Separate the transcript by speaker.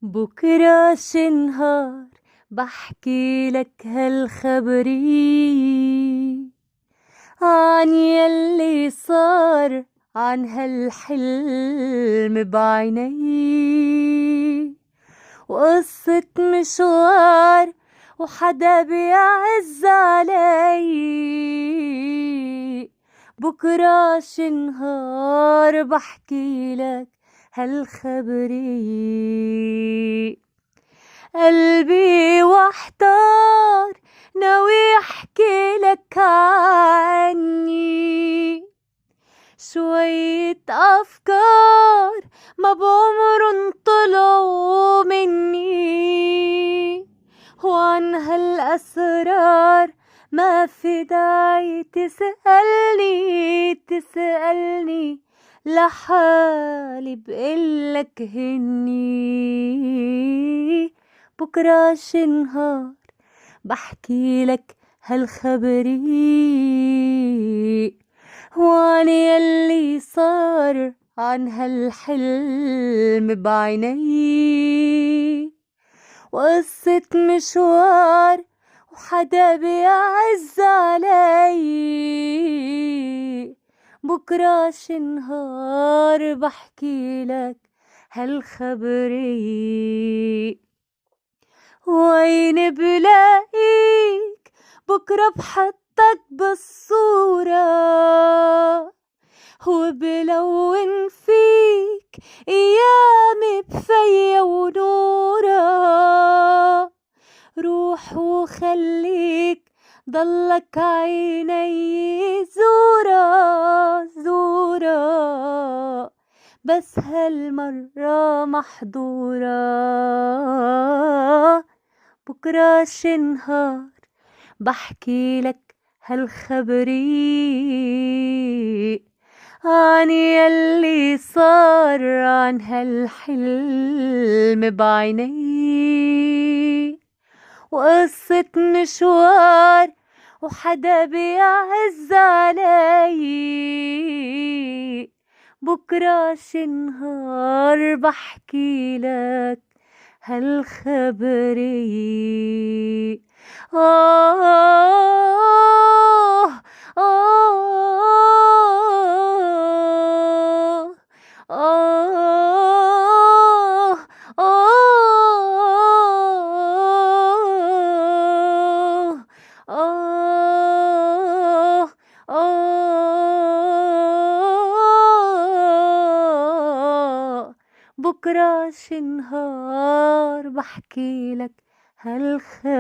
Speaker 1: بكرة شي نهار بحكي لك هالخبرية عن يلي صار عن هالحلم بعيني، وقصة مشوار وحدا بيعز علي. بكرة شي نهار بحكي لك هالخبرية. قلبي واحتار ناوي احكي لك عني شوية أفكار ما بعمرن طلعوا مني، وعن هالأسرار ما في داعي تسألني لحالي بقلك هني. بكرة شي نهار بحكي لك هالخبرية وعن يلي صار عن هالحلم بعيني، وقصة مشوار وحدا بيعز علي. بكرة شي نهار بحكي لك هالخبرية. وين بلاقيك بكرة بحطك بالصورة، وبلون فيك ايامي بفيا ونورا. روح وخليك ضلك عيني زورا بس هالمرة محظورة. بكرة شي نهار بحكي لك هالخبرية عن يلي صار عن هالحلم بعيني، وقصة مشوار وحدا بيعز علي. بكرة شي نهار بحكي لك هالخبرية. آه آه آه آه آه آه. بكرة شي نهار بحكي لك هالخبرية.